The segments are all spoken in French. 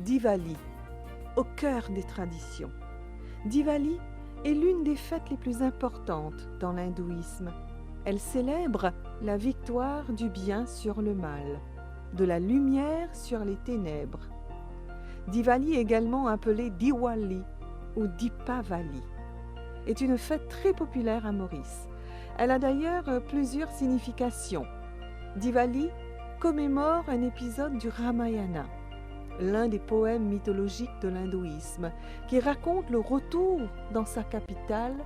Diwali, au cœur des traditions. Diwali est l'une des fêtes les plus importantes dans l'hindouisme. Elle célèbre la victoire du bien sur le mal, de la lumière sur les ténèbres. Diwali, également appelée Diwali ou Dipavali, est une fête très populaire à Maurice. Elle a d'ailleurs plusieurs significations. Diwali commémore un épisode du Ramayana, l'un des poèmes mythologiques de l'hindouisme, qui raconte le retour dans sa capitale,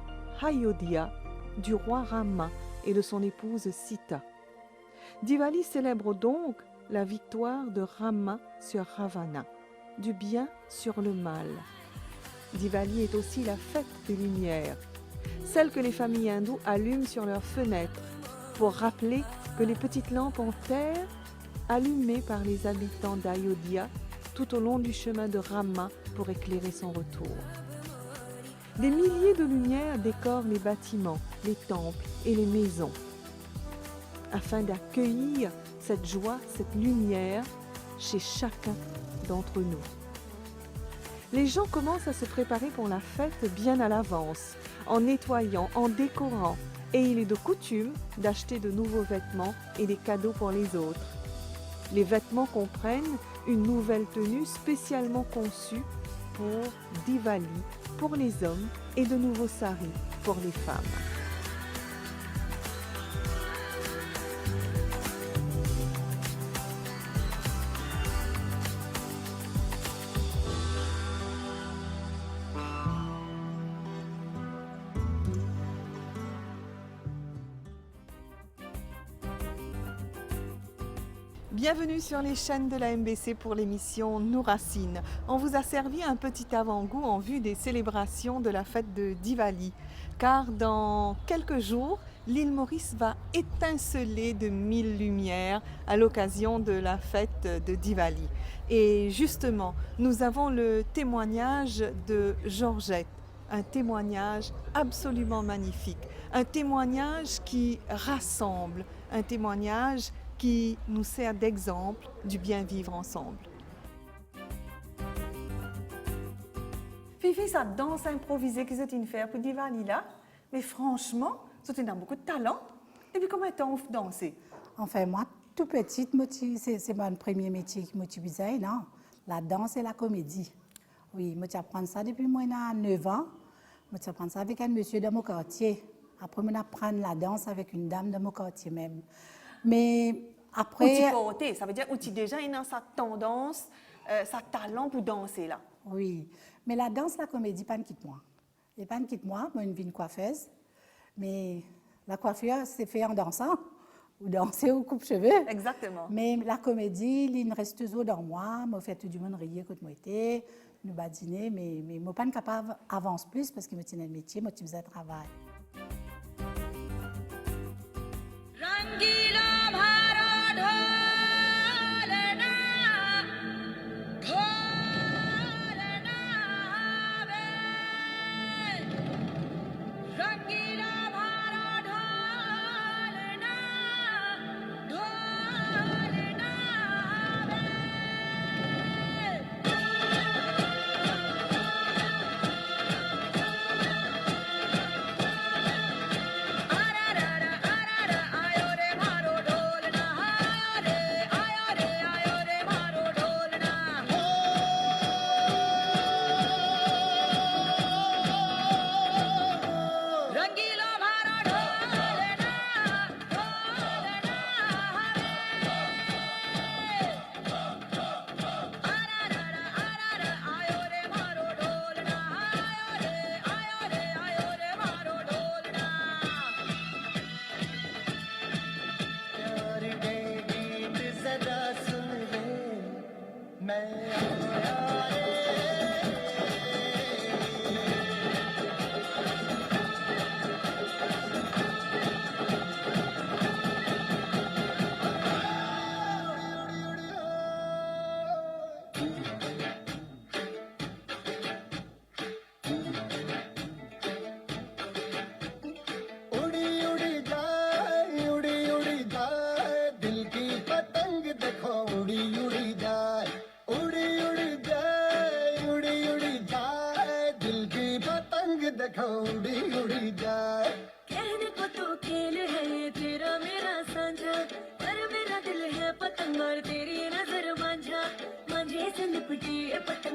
Ayodhya, du roi Rama et de son épouse Sita. Diwali célèbre donc la victoire de Rama sur Ravana, du bien sur le mal. Diwali est aussi la fête des lumières, celle que les familles hindoues allument sur leurs fenêtres pour rappeler que les petites lampes en terre, allumées par les habitants d'Ayodhya tout au long du chemin de Rama pour éclairer son retour. Des milliers de lumières décorent les bâtiments, les temples et les maisons, afin d'accueillir cette joie, cette lumière chez chacun d'entre nous. Les gens commencent à se préparer pour la fête bien à l'avance, en nettoyant, en décorant, et il est de coutume d'acheter de nouveaux vêtements et des cadeaux pour les autres. Les vêtements comprennent une nouvelle tenue spécialement conçue pour Diwali pour les hommes et de nouveaux saris pour les femmes. Bienvenue sur les chaînes de la MBC pour l'émission Nos Racines. On vous a servi un petit avant-goût en vue des célébrations de la fête de Diwali. Car dans quelques jours, l'île Maurice va étinceler de 1000 lumières à l'occasion de la fête de Diwali. Et justement, nous avons le témoignage de Georgette. Un témoignage absolument magnifique. Un témoignage qui rassemble. Un témoignage qui nous sert d'exemple du bien vivre ensemble. Fifi, ça danse improvisée que c'est une faire pour Diwali là, mais franchement, c'est une beaucoup de talent. Et puis comment est-on danser? Enfin, moi, tout petite, c'est mon premier métier qui m'utilise, non? La danse et la comédie. Oui, moi, j'apprends ça depuis moi, j'ai 9 ans. Moi, j'apprends ça avec un monsieur de mon quartier. Après, moi, j'apprends la danse avec une dame de mon quartier même. Mais après... Outil ça veut dire outil déjà, il a sa tendance, sa talent pour danser là. Oui, mais la danse, la comédie, pas ne quitte moi. Et pas ne quitte moi, moi, une vie une coiffeuse. Mais la coiffure, c'est fait en dansant, ou danser ou coupe-cheveux. Exactement. Mais la comédie, il reste toujours dans moi. Moi, fait tout du monde rire quand moi était, nous badiner, mais moi, pas capable avance plus parce que moi, c'est un métier, moi, tu faisais un travail.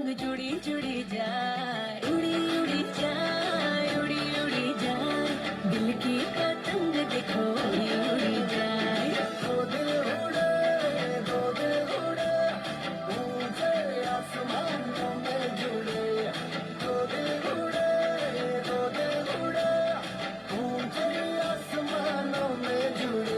पतंग जुड़ी जुड़ी जाए उड़ी उड़ी जाए उड़ी उड़ी जाए दिल की पतंग देखो उड़ी उड़ी जाए दो दिल उड़े ऊंचे आसमानों में जुड़े दो दिल उड़े ऊंचे आसमानों में जुड़े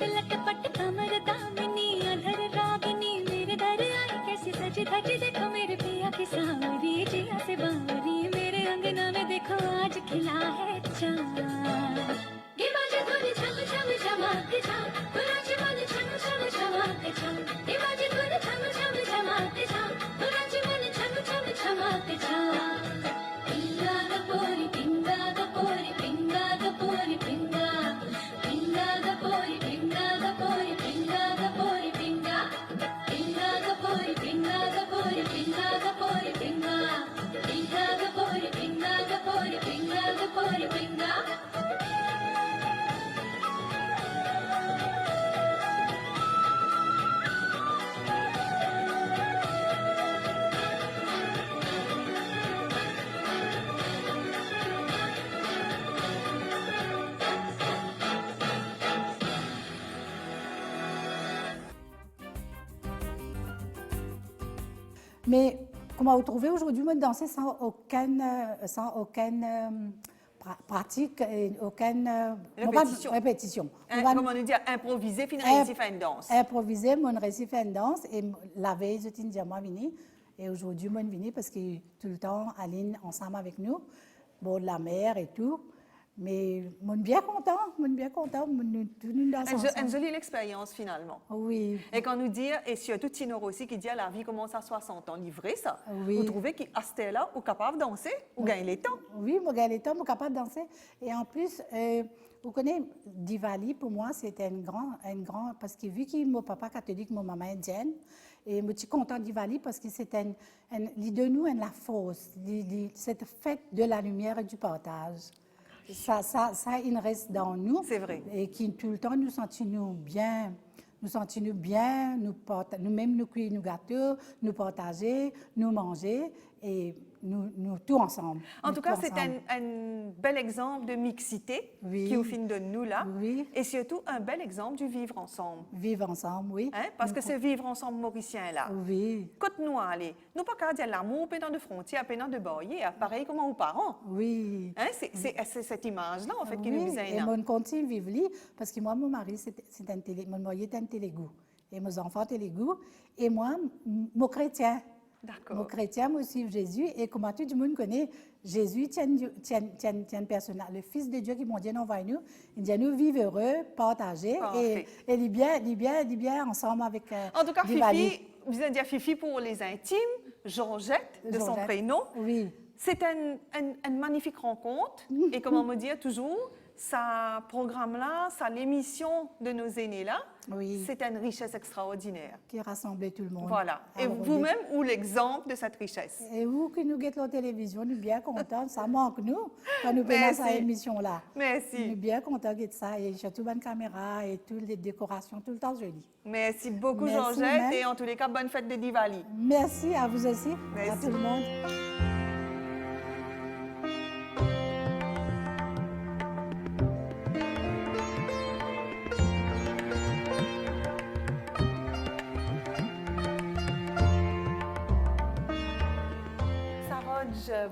लटपट कमर दामिनी अधर रागिनी मेरे दर आई कैसी सजी धजी देखो मेरे पिया की सांवरी जिया से बावरी मेरे अंगना में देखो आज खिला है चांद ये बाजे धुन छम छम चमक छम पुराच मन छम छम चमक छम ये बाजे धुन छम छम चमक छम पुराच मन छम छम चमक छम पिंगा गपोरी पिंगा गपोरी पिंगा गपोरी पिंगा पिंगा गपोरी पिंगा गपोरी पिंगा गपोरी पिंगा पिंगा गपोरी पिंगा गपोरी पिंगा गपोरी पिंगा पिंगा गपोरी पिंगा गपोरी पिंगा गपोरी पिंगा Mais comment vous trouvez aujourd'hui, moi, danser sans aucune pratique et aucune répétition. Comment on dit, improviser, finalement, récif à une danse. Improviser, mon récif à une danse. Et la veille, je t'ai dit, moi, vini. Et aujourd'hui, moi, vini parce que tout le temps, Aline, ensemble avec nous, bon, la mère et tout. Mais on est bien content, on danse ensemble. Une jolie expérience finalement. Oui. Et quand nous dit, et surtout Tino Rossi qui dit la vie commence à 60 ans, livré ça. Oui. Vous trouvez qu'à ce là vous êtes capable de danser ou gagner les temps? Oui, je gagne les temps, je suis capable de danser. Et en plus, vous connaissez, Diwali, pour moi, c'était un grand, parce que vu que mon papa catholique, mon maman indienne, et je suis content de Diwali parce que c'est de nous, la force, cette fête de la lumière et du partage. Ça, il reste dans nous. C'est vrai. Et qui tout le temps nous sentons bien, nous-mêmes nous cueillir nos gâteaux, nous partager, nous manger et nous tout ensemble. En tout cas, c'est un bel exemple de mixité qui au fin de nous là. Oui. Et surtout un bel exemple du vivre ensemble. Vivre ensemble, oui. Hein? Parce que c'est vivre ensemble mauricien là. Oui. Quand nous allons, nous pas qu'à dire l'amour, pénant de frontières, pénant de barrières, pareil comme aux parents. Oui. Hein? C'est cette image-là en fait qui oui. nous vient. Et mon continue vivre là parce que moi, mon mari, mon mari est un télégou. Et mes enfants télégou. Et moi, mon chrétien. D'accord. Mon chrétien, moi aussi, Jésus. Et comme tout le monde connaît, Jésus tient un personnage, le Fils de Dieu qui m'a dit envoie nous. Il dit nous vivre heureux, partager. Et il est bien ensemble avec. En tout cas, Fifi, vous allez dire Fifi pour les intimes, Georgette, de son prénom. Oui. C'est une magnifique rencontre. Et comment me dire toujours, ça programme-là, ça l'émission de nos aînés-là, oui. C'est une richesse extraordinaire. Qui rassemble tout le monde. Voilà. Et vous-même, ou l'exemple de cette richesse. Et vous qui nous guettez la télévision, nous sommes bien contents. Ça manque nous, quand nous prenons cette émission-là. Merci. Nous sommes bien contents de ça. Et surtout, bonne caméra et toutes les décorations, tout le temps jolies. Merci beaucoup, Georgette. Et en tous les cas, bonne fête de Diwali. Merci à vous aussi, merci. À tout le monde.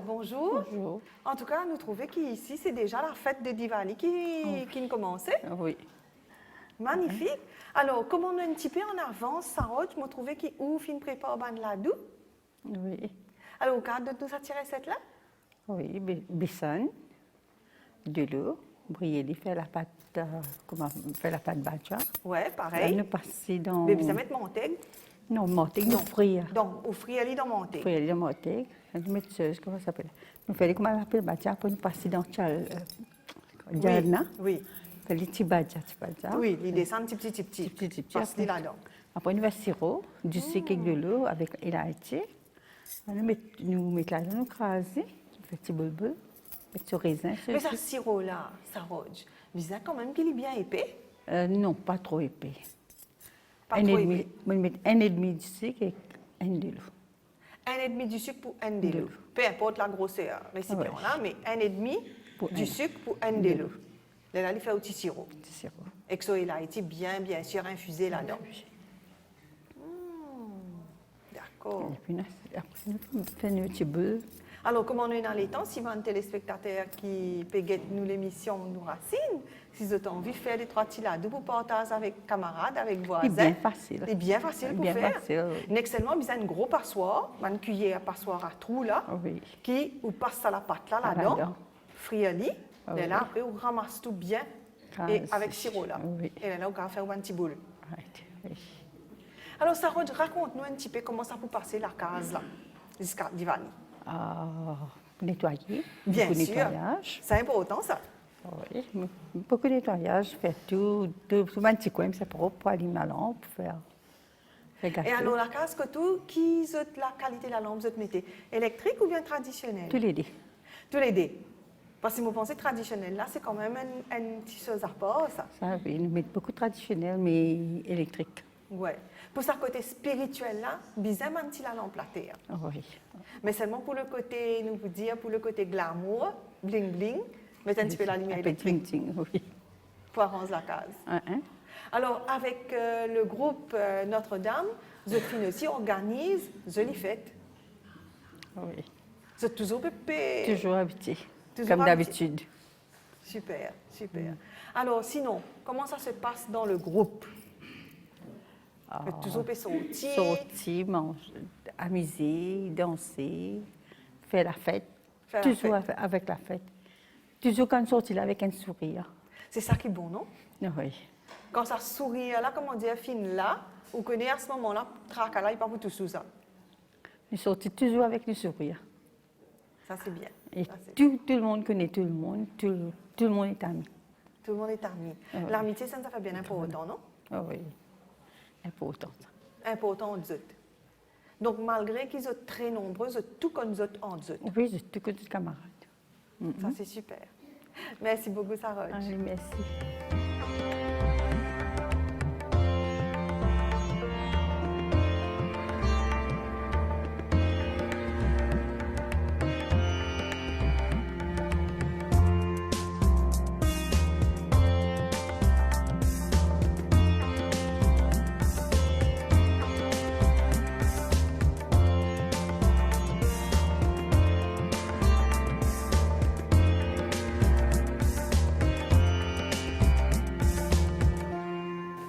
Bonjour. Bonjour. En tout cas, nous trouvons qu'ici, c'est déjà la fête de Diwali qui commençait. Oui. Magnifique. Alors, comme on a un petit peu en avance, Sarah, je me trouvais qu'il ouvre une prépare ban ladou. Oui. Alors, au cadre de nous attirer cette là? Oui, Bisson, de l'eau, brioler, faire la pâte, comment faire la pâte batcha. Ouais, Là, pareil. nous passer dans... Mais vous mettre manteigue. Non, manteigue, nous frire. Donc, vous friez dans manteigue. Frire la manteigue. Nous mettons, comment ça s'appelle? Nous faisons comment on appelle batcha, pour nous passer dans Diana. Oui, Faire les petits batcha, oui, ils descendent petit. Petit. Passer là-dedans. Après, nous mettons sirop, du sucre avec de l'eau, avec élaché. Nous mettons là, nous craser, on fait petit boule, mettre sur raisin. Mais ce sirop-là, ça roge. Vous savez quand même qu'il est bien épais. Non, pas trop épais. Pas Un trop et demi, épais. on met 1,5 du sucre et 1 de l'eau. 1,5 du sucre pour 1 de l'eau. l'eau. Peu importe la grosseur récipient là, mais 1,5 Pour du un. sucre pour 1 de l'eau. Là, il fait un petit sirop. Du sirop. Et que ça, il a été bien sûr infusé là-dedans. D'accord. Et puis, après, nous faisons un petit boule. Alors, comme on est dans les temps, si vous avez un téléspectateur qui peut guetter nous l'émission Nous Racines, si vous avez envie de faire des 3 petits ladous pour partager avec camarades, avec voisins, C'est bien facile. c'est bien facile pour Bien faire. facile, oui. Excellent, vous avez un gros passoire, une cuillère à passoire à trous là, Oui. qui vous passe à la pâte là, Ah, là-dedans, là-dedans. frioli, Ah, et là, oui. après, vous ramassez tout bien, Ah, et c'est- avec sirop là. oui. Et là, vous allez faire un petit boule. Right, oui. Alors, Sarah, raconte-nous un petit peu comment ça peut passer la case là, jusqu'à Diwali. Nettoyer. Bien beaucoup sûr. nettoyage. C'est important ça. Oui, beaucoup de nettoyage, faire tout un petit coin, c'est propre pour allumer la lampe, pour faire gâteau. Et alors, la case que tout, qui est la qualité de la lampe, vous mettez électrique ou bien traditionnelle? Tous les deux. Tous les deux. Parce que vous pensez traditionnel, là, c'est quand même une petite chose à part, ça. Ça, oui, nous mettons beaucoup traditionnel, mais électrique. Ouais. Pour ce côté spirituel, là, bizarre, un petit la lampe la terre. Oui. Mais seulement pour le côté, nous vous dire, pour le côté glamour, bling bling, mettez un petit peu la lumière Un peu électrique ting-ting, oui. pour arranger la case. Alors, avec le groupe Notre-Dame, Zofine aussi organise Jolie Fête. Oui. Vous êtes toujours pépé. Toujours habitué, Toujours comme habitué. d'habitude. Super, super. Alors, sinon, comment ça se passe dans le groupe? Vous êtes toujours pépé sortir. Sortir, manger, amuser, danser, faire la fête. Faire la Toujours fête. avec la fête. Toujours quand on sortit là avec un sourire. C'est ça qui est bon, non? Oui. Quand ça sourit là, comment dire, fine là, vous connaissez à ce moment-là, traca là, il pas pour tout sous ça. On sortit toujours avec le sourire. Ça, c'est bien. Et Ça, c'est tout le monde connaît tout le monde, tout le monde est ami. Tout le monde est ami. Ouais. L'amitié, ça fait bien important, non? Ah oui, important. Important aux autres. Donc, malgré qu'ils sont très nombreux, ils sont tout comme nous autres en autres. Oui, j'ai tout côté de camarades. Ça, c'est super. Merci beaucoup, Sarah. Allez, merci.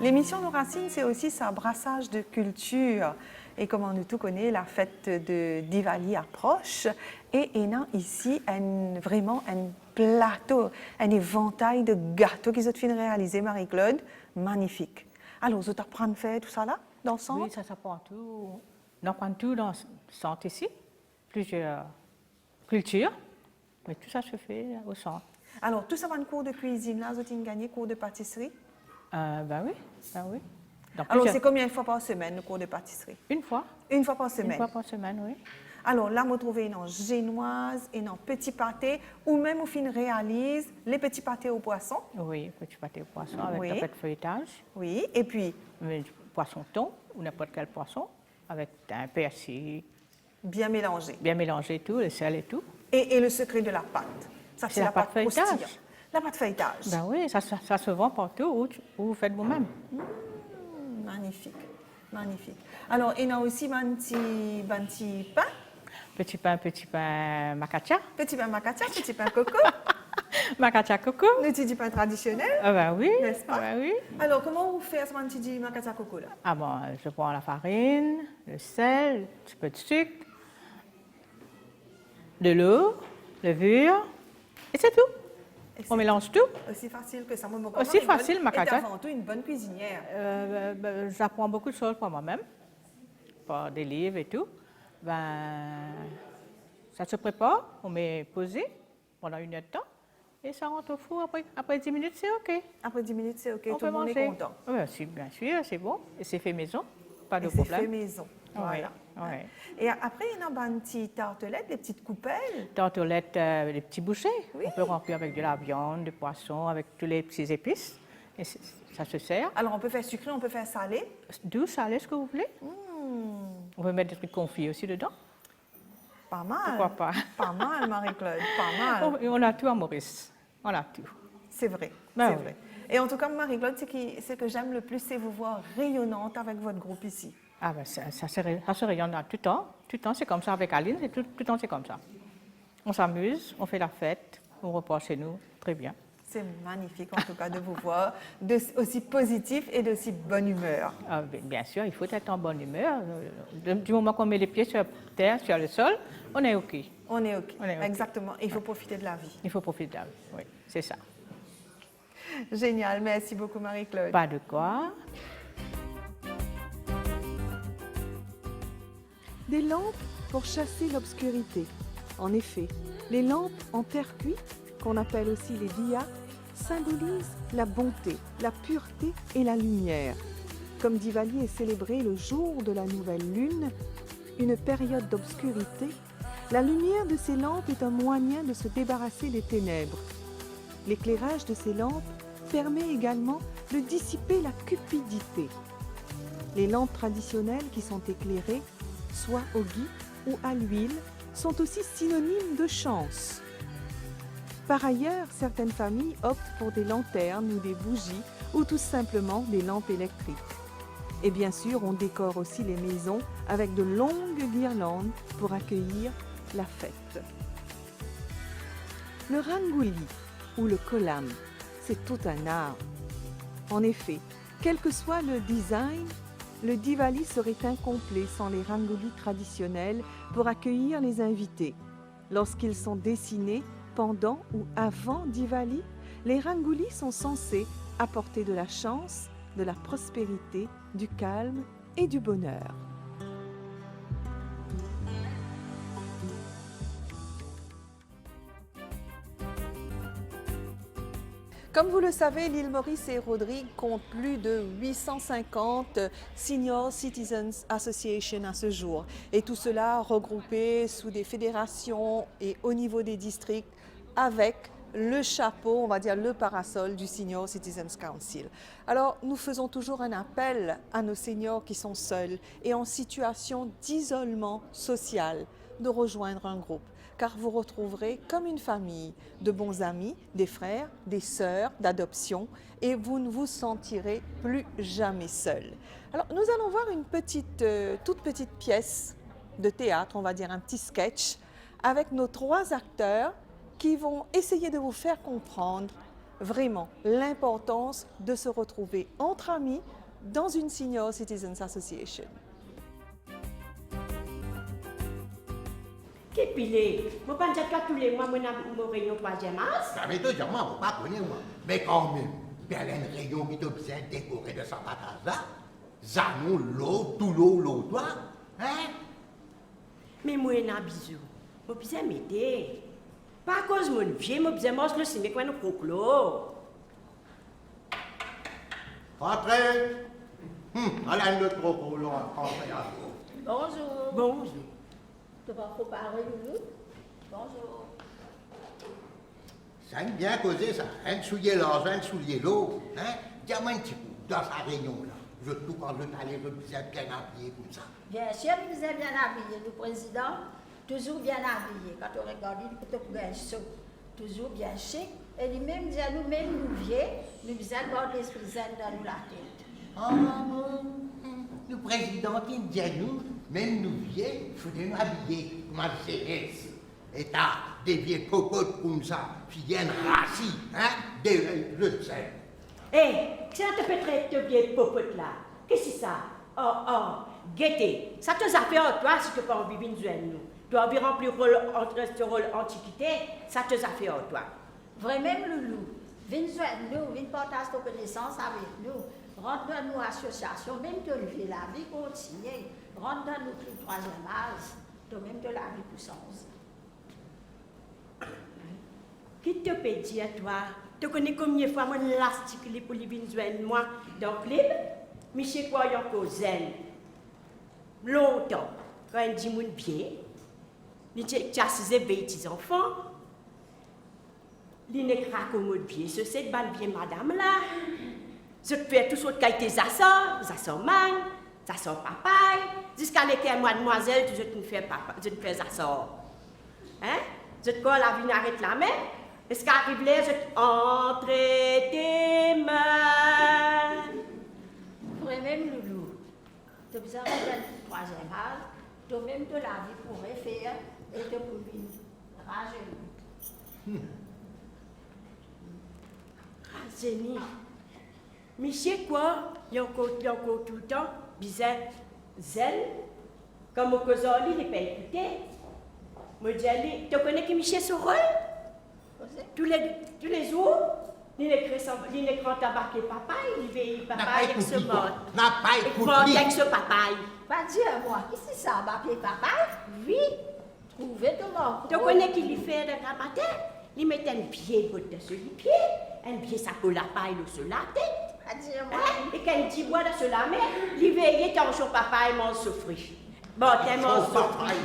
L'émission Nos Racines, c'est aussi un brassage de culture. Et comme on tout connaît, la fête de Diwali approche. Et il y a ici vraiment un plateau, un éventail de gâteaux qu'ils ont fait réaliser, Marie-Claude. Magnifique. Alors, vous apprendre à faire tout ça là, dans le centre? Oui, ça s'apprend tout. On apprend tout dans le centre ici. Plusieurs cultures. Mais tout ça se fait au centre. Alors, tout ça va en cours de cuisine là, vous avez gagné cours de pâtisserie? Ben oui, ben oui. Dans Alors, plusieurs- c'est combien de fois par semaine le cours de pâtisserie? Une fois. Une fois par semaine. Une fois par semaine, oui. Alors là, vous trouvez une génoise et un petit pâté, ou même au fin réalise les petits pâtés au poisson. Oui, petit pâté au poisson avec Oui. un peu de feuilletage. Oui, et puis Mais du poisson thon ou n'importe quel poisson. Avec un persil, bien mélangé. bien mélangé tout, le sel et tout. Et le secret de la pâte. Ça, C'est la pâte feuilletage. croustillante. La pâte feuilletage. Ben oui, ça se vend partout ou vous faites vous-même. Magnifique, magnifique. Alors, il y a aussi un petit pain. Petit pain macacha. Petit pain macacha, petit pain coco. Macacha coco. Le petit pain traditionnel. Ah ben oui. N'est-ce pas? Ah ben oui. Alors, comment vous faites ce petit macacha coco là? Ah bon, je prends la farine, le sel, un petit peu de sucre, de l'eau, levure, et c'est tout. Et On c'est mélange tout. aussi facile que ça. Moi, Aussi Marie-Claude facile, ma est cata. avant tout une bonne cuisinière. J'apprends beaucoup de choses par moi-même, par des livres et tout. Ça se prépare, on met posé pendant 1 heure de temps et ça rentre au four. Après 10 minutes, c'est OK. Après 10 minutes, c'est OK, On tout peut le monde manger. est content. Oui, bien sûr, c'est bon. Et c'est fait maison, pas de Et c'est fait problème. maison. Voilà. Ouais. Et après, il y en a des petites tartelettes, des petites coupelles. Tartelettes, des petits bouchées. Oui. On peut remplir avec de la viande, du poisson, avec tous les petits épices. Et ça se sert. Alors, on peut faire sucré, on peut faire salé. Doux, salé, ce que vous voulez. On peut mettre des trucs confits aussi dedans. Pas mal. Pourquoi pas? Pas mal, Marie-Claude, pas mal. On a tout à Maurice. On a tout. C'est vrai, Ben c'est oui. vrai. Et en tout cas, Marie-Claude, ce que j'aime le plus, c'est vous voir rayonnante avec votre groupe ici. Ah ben ça se rayonne tout le temps. Tout le temps, c'est comme ça avec Aline, tout le temps, c'est comme ça. On s'amuse, on fait la fête, on repart chez nous, très bien. C'est magnifique, en tout cas, de vous voir aussi positif et d'aussi bonne humeur. Ah, bien sûr, il faut être en bonne humeur. Du moment qu'on met les pieds sur terre, sur le sol, on est OK. On est OK. On est OK. Exactement. Il faut profiter de la vie. Il faut profiter de la vie, oui, c'est ça. Génial. Merci beaucoup, Marie-Claude. Pas de quoi. Des lampes pour chasser l'obscurité. En effet, les lampes en terre cuite, qu'on appelle aussi les diyas, symbolisent la bonté, la pureté et la lumière. Comme Diwali est célébré le jour de la nouvelle lune, une période d'obscurité, la lumière de ces lampes est un moyen de se débarrasser des ténèbres. L'éclairage de ces lampes permet également de dissiper la cupidité. Les lampes traditionnelles qui sont éclairées, soit au gui ou à l'huile, sont aussi synonymes de chance. Par ailleurs, certaines familles optent pour des lanternes ou des bougies ou tout simplement des lampes électriques. Et bien sûr, on décore aussi les maisons avec de longues guirlandes pour accueillir la fête. Le rangoli ou le kolam, c'est tout un art. En effet, quel que soit le design, le Diwali serait incomplet sans les rangolis traditionnels pour accueillir les invités. Lorsqu'ils sont dessinés pendant ou avant Diwali, les rangolis sont censés apporter de la chance, de la prospérité, du calme et du bonheur. Comme vous le savez, l'île Maurice et Rodrigue comptent plus de 850 Senior Citizens Association à ce jour. Et tout cela regroupé sous des fédérations et au niveau des districts avec le chapeau, on va dire le parasol du Senior Citizens Council. Alors, nous faisons toujours un appel à nos seniors qui sont seuls et en situation d'isolement social de rejoindre un groupe, car vous retrouverez comme une famille de bons amis, des frères, des sœurs d'adoption et vous ne vous sentirez plus jamais seul. Alors, nous allons voir une toute petite pièce de théâtre, on va dire un petit sketch, avec nos 3 acteurs qui vont essayer de vous faire comprendre vraiment l'importance de se retrouver entre amis dans une Senior Citizens Association. Qu'est-ce que vous pensez que tous les mois, nous avons une réunion 3e as? Ça veut dire que moi, je ne connais pas, mais quand même, il y a une réunion qui est bien décorée de sa patate là, ça nous l'eau, tout l'eau, toi, hein? Mais moi, je suis un bisou. Je suis un métier. Pas à cause de mon vieux, je suis un monstre, je suis un croclo. Entrez! Allez, le crocolo, entrez à vous. Bonjour. Bonjour. Tu vas préparer Loulou? Bonjour. Ça aime bien causer ça, un soulier l'argent, un soulier l'eau, hein? Dis-moi un petit coup, dans sa réunion là, je tout quand je t'allais, je bien habillé comme ça. Bien sûr, vous êtes bien habillé, le président. Toujours bien habillé. Quand on regarde, il peut bien chaud. Toujours bien chic. Et lui-même dit à nous-mêmes, nous vieux, nous faisons garder l'esprit zen dans nous la tête. Ah bon, le président qui dit à nous, même nous vieux, il faut nous habiller comme un CNS. Et t'as des vieilles cocottes comme ça, qui viennent rassis, hein, je sais. Hé, c'est un peu très de vieille popote là. Qu'est-ce que c'est ça? Oh, guettez. Ça te fait à toi si tu n'as pas envie de nous. Tu as envie de remplir ce rôle antiquité, ça te fait à toi. Vraiment, Loulou, viens joindre nous, viens partager nos connaissances avec nous. Rentre dans nos associations, même te lever la vie continue. Rentre dans nos clubs troisième âge, toi-même de la vie pour 111. Qui te peut dire, toi? Tu connais combien de fois moi l'articulé pour les venir joindre moi dans le club? Michel Croyant Cauzel. Longtemps, quand il dit mon bien, il dit as ses petits enfants. Il n'est pas comme mon bien, ce c'est ban bien madame là. Je te fais tout ce qui a été ça man, ça sort papa, jusqu'à l'école mademoiselle, je te fais papa, je te fais ça sort. Hein? Je te colle la vie arrête la main. Est-ce qu'arrive là, je te entre tes mains. Vraiment, Loulou, tu as besoin de troisième âge, toi-même de la vie pour refaire et te pour venir rager. Zéni. Michel quoi, il y a encore tout le temps, bizarre, zen, comme au causoli, il n'est pas écouté. Moi, je tu connais que Michel ce rôle? Tous les jours, il écrit tabac et papa, il veille papa avec ce mot. N'a pas écouté. Avec ce papa. Pas dire moi, qu'est-ce que ça va appeler papa? Oui. Trouvez tout le monde. Tu connais qu'il lui fait de la matin? Il met un pied sur les pieds, un pied ça colle la paille sur la tête. Pas dire moi. Et quand il dit bois sur la mer, il veille tant son papa et mon souffrir. Bon, tellement souffrir.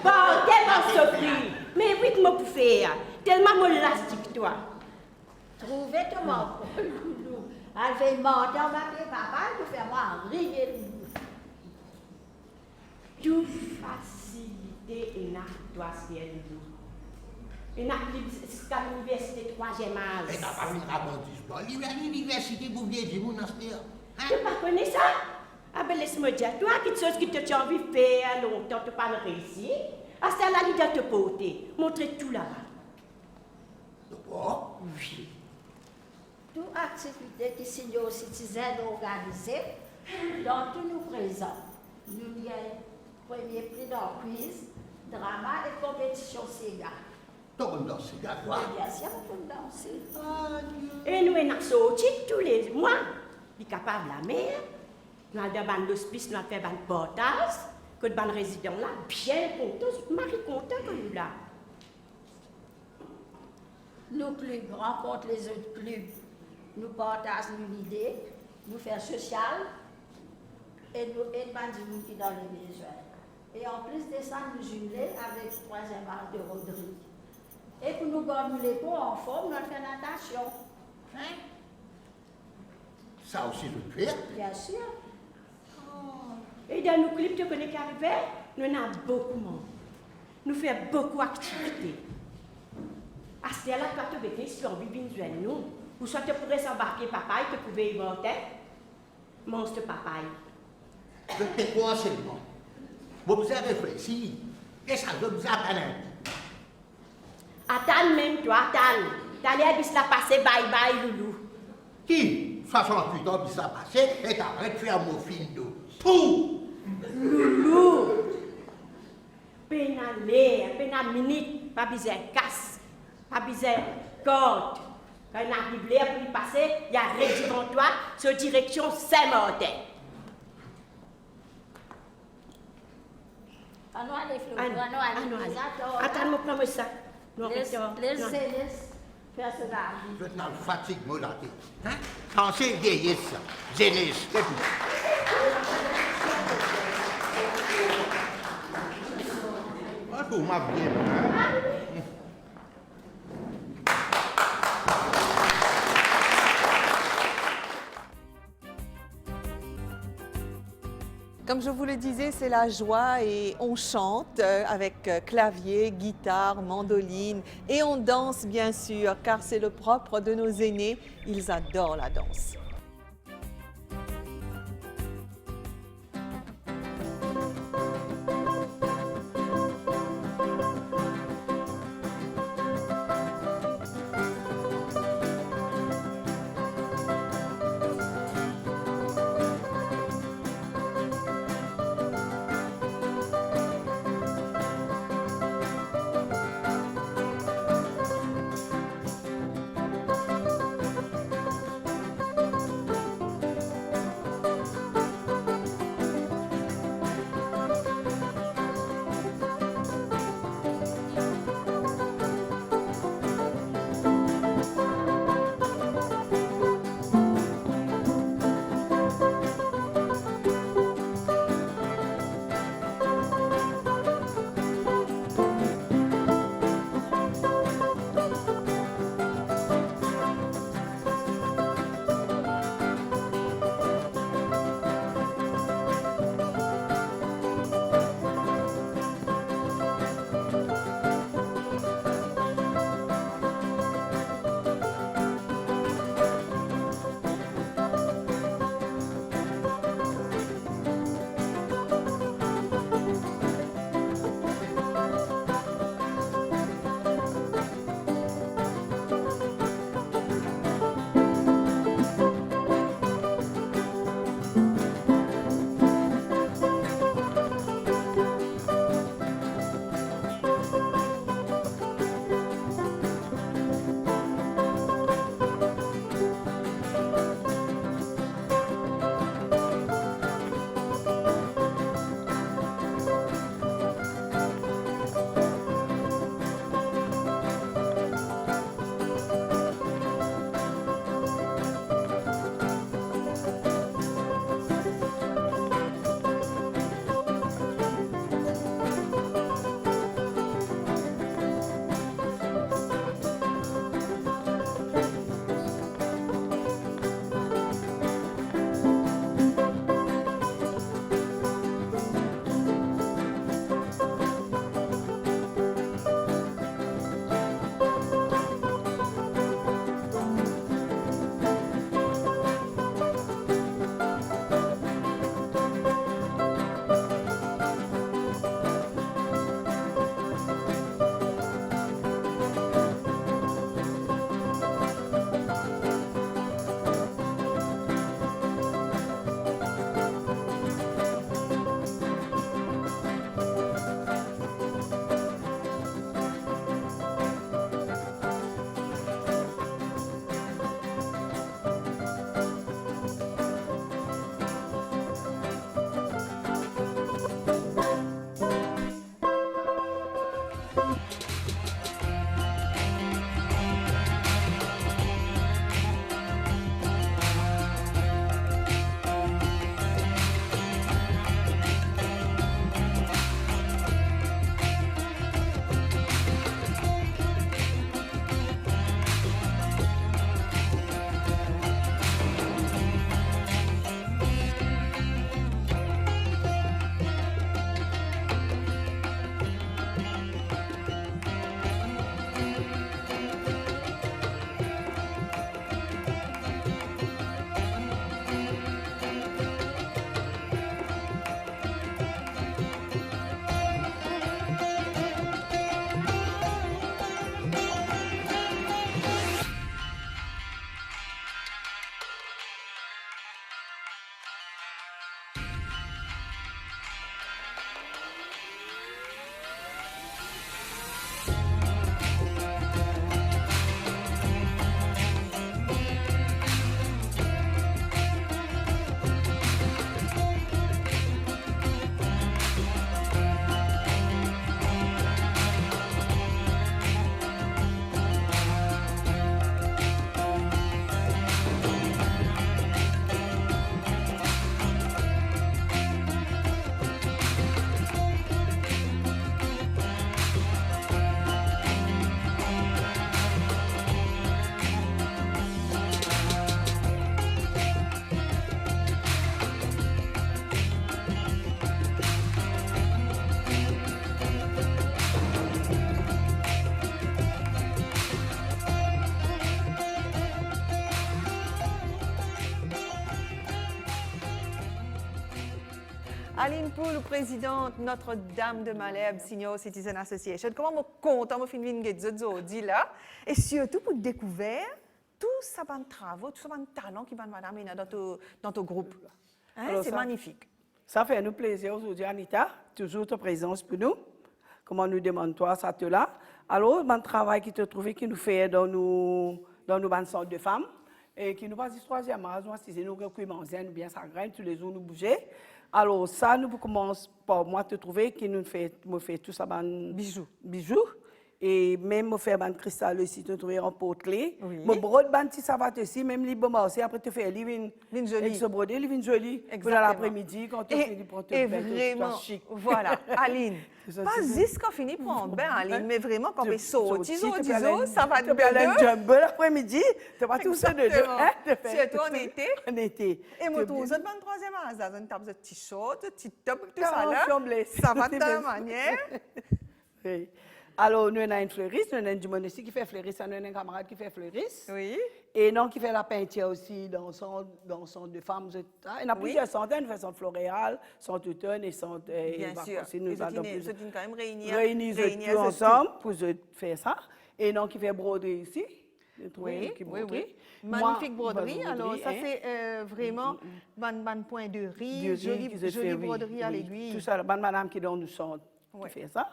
Bon, tellement souffrir. Mais oui, que moi pour faire. Tellement molastique, toi. Trouvez tout le monde. Loulou. Elle fait mentir, on va appeler papa, il nous fait moi rire. Tout facilité et toi, c'est Loulou. Et à l'université 3e âge. Et n'a pas vu l'arrondissement. L'université, vous venez dire, mon astère. Tu ne connais pas ça? Ah ben laisse-moi dire, toi, quelque chose que tu as envie de faire longtemps, tu n'as pas réussi. Ah, c'est la l'idée de te porter. Montrer tout là-bas. D'accord? Oui. Toute activité qui signe aux citoyens organisée, dans tous nos présents, nous gagnons premier prix dans le quiz, drama et compétition Sega. Donc, dans ce cas, quoi? Bien sûr, on peut danser. Et nous, on a sorti tous les mois. Il est capable la mère. Nous avons fait l'hospice, nous avons fait un portage. Que le résident là, bien content, Marie content comme nous là. Nos clubs rencontrent les autres clubs, nous partageons une idée, nous faisons social et nous aidons qui dans les besoins. Et en plus de ça, nous jumelons avec le 3e âge de Rodrigue. Et pour nous garder les cours en forme, nous faisons natation. Hein? Ça aussi, je peux faire. Bien sûr. Et dans nos clips, tu connais qu'arriver, nous avons beaucoup de monde. Nous faisons beaucoup d'activités. À ce là toi, tu veux si on vit une nous, ou soit tu pourrais s'embarquer papaye, tu pouvais inventer monstre papaye. Je fais quoi seulement? Vous avez réfléchi. Et ça, je vous apprends. Attends même, toi, attends. T'as l'air de se la passer bye-bye, Loulou. Qui, 68 ans, puis ça passé, et t'arrêtes de faire mon film d'eau. Tout! Loulou! Peine à l'air, peine à minute, pas besoin de casse, pas besoin de corde. Quand on arrive là pour y passer, il y a régi devant toi, sur direction Saint-Martin. Attends-moi, prends-moi ça. Les personnages. Je n'en fatigue, moi, la tête. Hein? Quand c'est vieillesse, jeunesse, c'est tout. Vous m'avez bien, hein? Comme je vous le disais, c'est la joie et on chante avec clavier, guitare, mandoline et on danse bien sûr car c'est le propre de nos aînés, ils adorent la danse. Aline Poul, présidente Notre-Dame de Malherbe Senior Citizen Association. Comment je suis content de finir dit là. Et surtout pour découvrir tout ça de travail, tout ça de talent qui va madame dans ton groupe. Hein, c'est magnifique. Ça fait nous plaisir aujourd'hui, Anita. Toujours ta présence pour nous. Comment nous demande-toi ça te là. Alors, le travail qui te trouve, qui nous fait dans nos centres de femmes, et qui nous passe du 3e âge, si nous recrutement, nous bien ça graine, tous les jours nous bouger. Alors, ça, nous commençons par moi te trouver, qui nous fait tout ça, bijoux. Et même me faire ban cristal aussi, te trouver en pot clé. Me brode ban si ça va aussi, même les bon aussi, après te faire livre joli. Se broder, livre joli. Pour l'après-midi, quand tu finis pour te faire vraiment, chic. Voilà, Aline. Pas juste quand finit pour un bain, Aline, mais vraiment quand on saute, ça va te faire un jumbo l'après-midi, tu vas tout ça de deux. Surtout en été. En été. Et moi, tout ça, 23e âge, une table de t-shirt, de t-top, tout ça là, ça va de la manière. Alors, nous avons une fleuriste, nous avons du monde ici qui fait fleuriste, nous avons un camarade qui fait fleuriste. Oui. Et non, qui fait la peinture aussi dans son de femmes. Il y a plusieurs centaines, il fait son floréal, son automne et son... Bien sûr. Nous sommes quand même réunis tous ensemble pour faire ça. Et non, qui fait broderie ici. Oui. Magnifique broderie. Alors, ça, c'est vraiment un point de riz, jolie broderie à l'aiguille. Tout ça, madame qui donne nous chante, qui fait ça.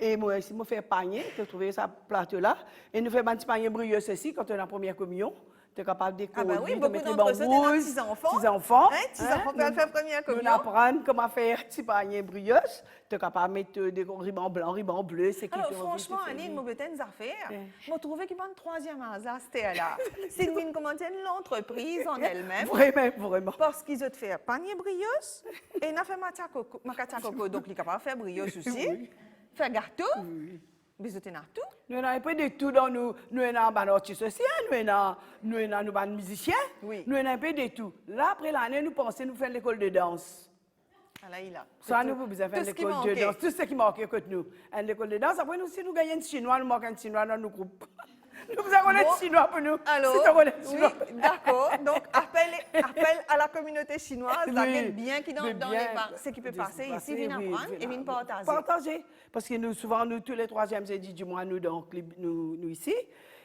Et moi aussi, je fais panier, tu trouves ça plateau-là. Et nous faisons un petit panier bruyeux ceci quand on est en première communion. Tu es capable de décorer, oui, beaucoup d'entre eux, petits enfants. Petits enfants. Petits enfants peuvent faire première communion. Nous apprenons comment faire un petit panier bruyeux. Tu es capable de mettre des rubans blancs, rubans bleus. Alors, franchement, Aline, je vais des affaires. Je trouvais qu'il y a une troisième hasard, c'était là. C'est une l'entreprise en elle-même. Vraiment. Parce qu'ils ont fait panier brioche et ils ont fait macatia coco. Donc, ils sont capables de faire brioche aussi. Faire gâteau, mais vous avez tout. Nous n'avons pas de tout dans nous. Nous avons un artiste social, nous avons un musicien, nous n'avons pas de tout. Là, après l'année, nous pensons nous faire l'école de danse. Ça, nous avons besoin de faire l'école de danse. Tout ce qui manque que nous. L'école de danse, après nous, si nous gagnons un chinois, nous manquons un chinois dans nos groupes. Nous vous avons un chinois pour nous. Alors, oui, d'accord. Donc, appel à la communauté chinoise, bien qui dans ce qui peut passer ici, viens apprendre et viens partager. Partager. Parce que nous, souvent, nous, tous les 3e jeudi du mois, nous ici.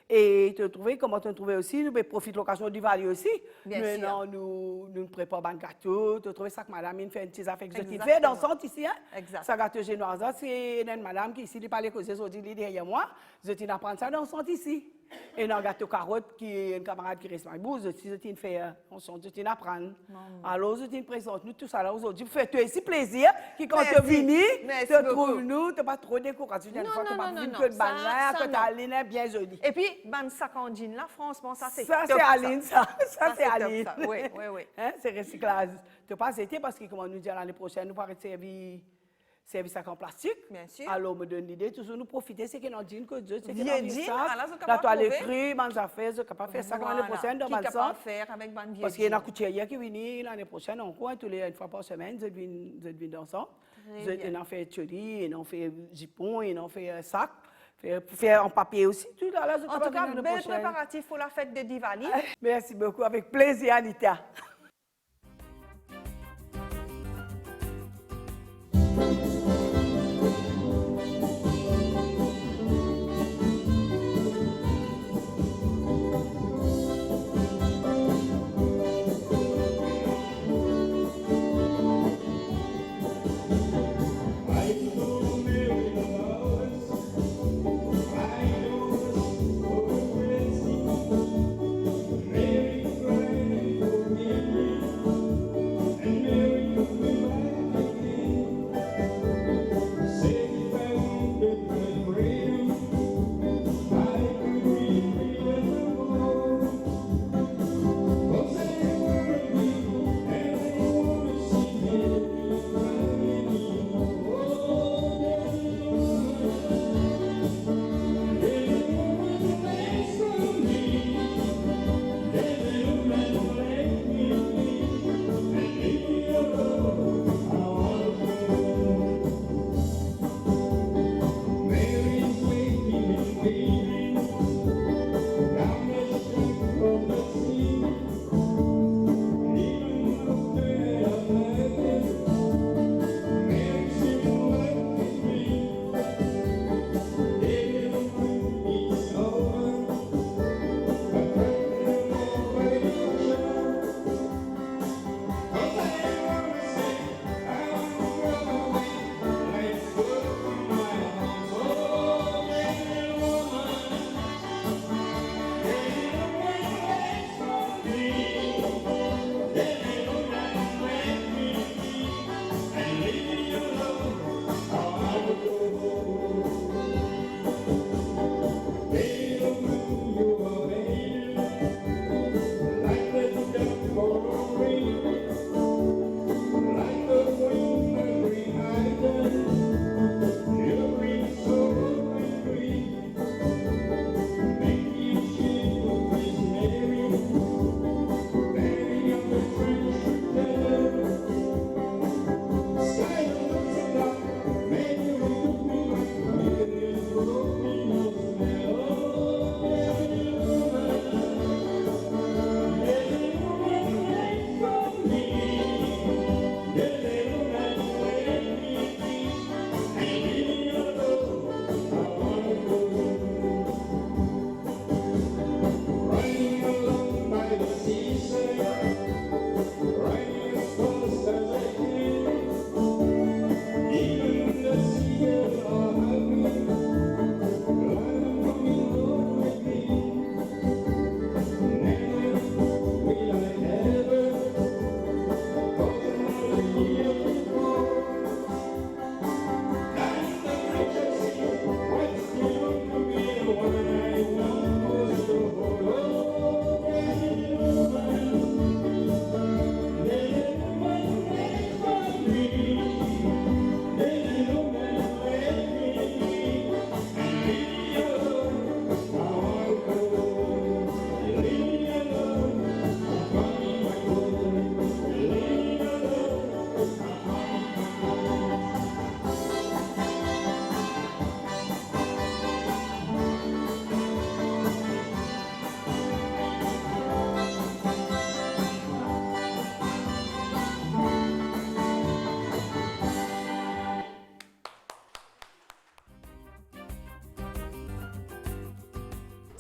Et te trouver, comment te trouver aussi, nous profitons de l'occasion du Valley aussi. Bien sûr. Nous préparons un gâteau, te trouver ça que madame il fait une petite affaire qui fait dansante ici. Hein? Exact. Ça gâteau génoise, c'est une madame qui ici, il parle causer aujourd'hui derrière moi. Je t'ai apprendre ça dansante ici. Et dans le gâteau carotte, qui est une camarade qui reste ma bouche, je t'ai fait je t'ai apprendre. Alors, je t'ai présente nous tout ça là aujourd'hui. Faites-toi ici plaisir, qui quand tu viens, te trouve nous, tu n'as pas trop découragé. Non. Que le banane, que ta Aline est bien jolie. Et puis, ban sac en jean là, franchement, ça c'est. Ça c'est Aline, ça c'est Aline. Oui. Hein, c'est recyclage. Tu n'as pas été parce que, comme nous dit l'année prochaine, nous pourrons servir sac en plastique. Bien sûr. Alors, me donne l'idée, toujours nous profiter, c'est qu'on a dit que Dieu, c'est qu'on a dit ça. La toilette crue, bonnes affaires, c'est capable de faire ça l'année prochaine, dans le capable de faire avec ban parce qu'il y a une couturière qui vient l'année prochaine, encore, une fois par semaine, je viens ensemble. Ils ont fait chori, ils ont fait jupon, ils ont fait sac. Faire en papier aussi. Tout là, en tout cas, bel préparatif pour la fête de Diwali. Merci beaucoup, avec plaisir, Anita. Baby,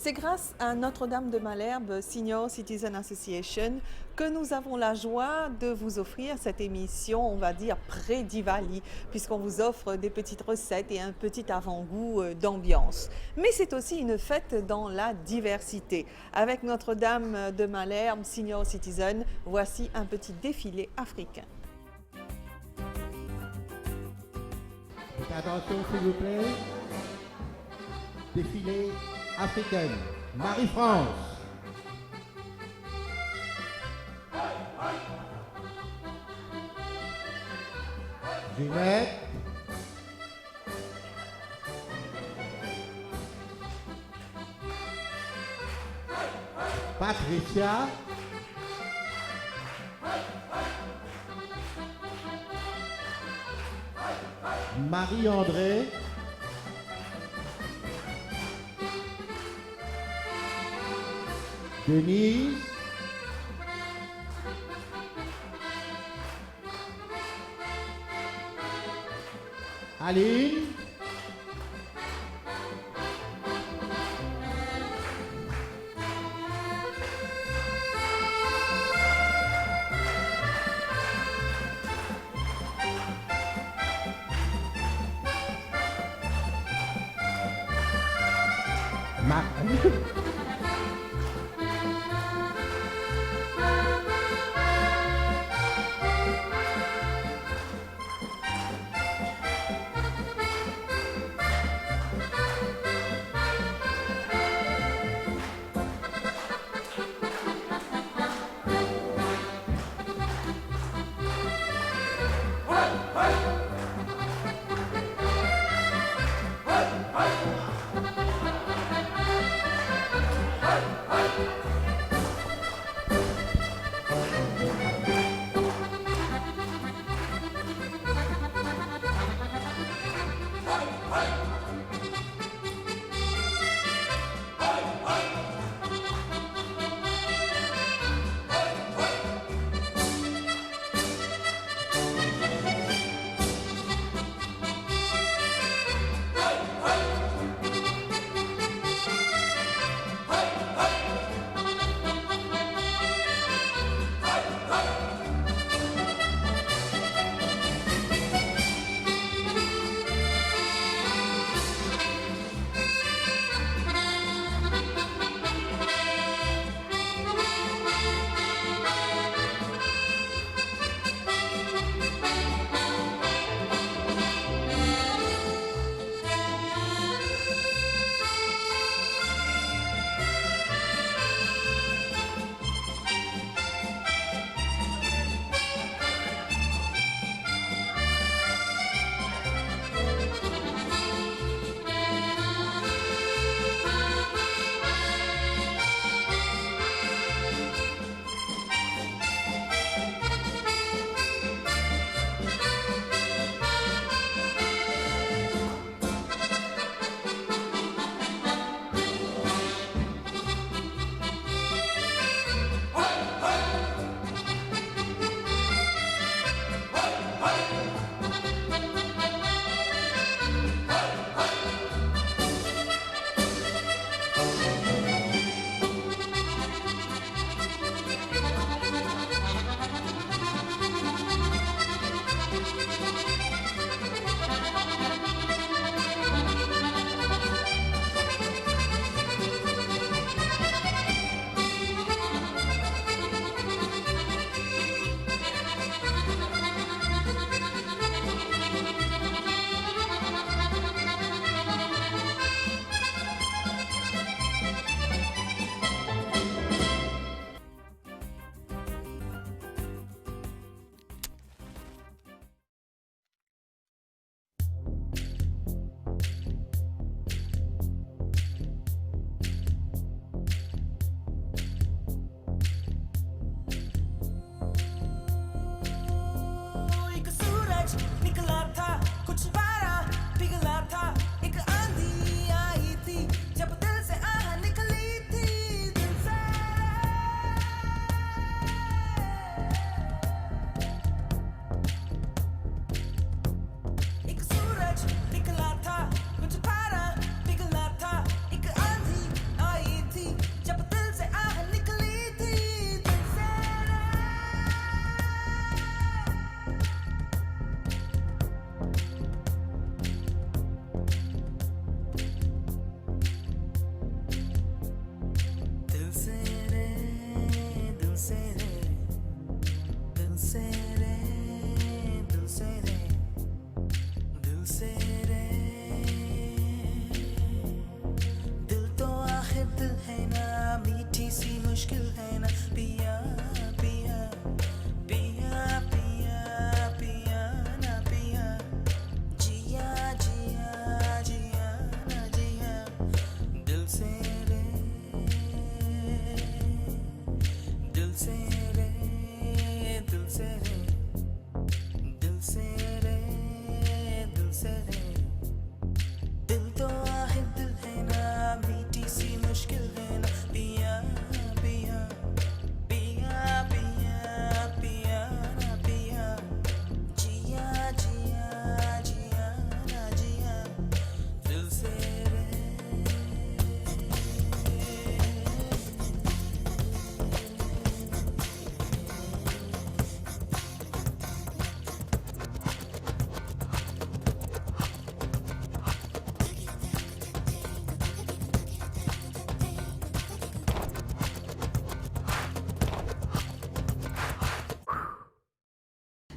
C'est grâce à Notre-Dame de Malherbe Senior Citizen Association que nous avons la joie de vous offrir cette émission, on va dire pré-Diwali, puisqu'on vous offre des petites recettes et un petit avant-goût d'ambiance. Mais c'est aussi une fête dans la diversité. Avec Notre-Dame de Malherbe Senior Citizen, voici un petit défilé africain. Attention s'il vous plaît. Défilé africaine. Marie-France. Ginette. Patricia. Marie-André. Denise. Aline.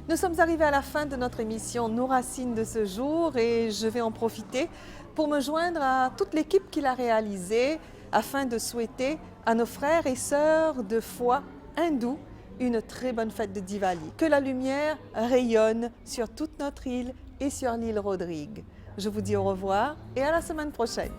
Nous sommes arrivés à la fin de notre émission Nos Racines de ce jour et je vais en profiter pour me joindre à toute l'équipe qui l'a réalisée afin de souhaiter à nos frères et sœurs de foi hindous une très bonne fête de Diwali. Que la lumière rayonne sur toute notre île et sur l'île Rodrigue. Je vous dis au revoir et à la semaine prochaine.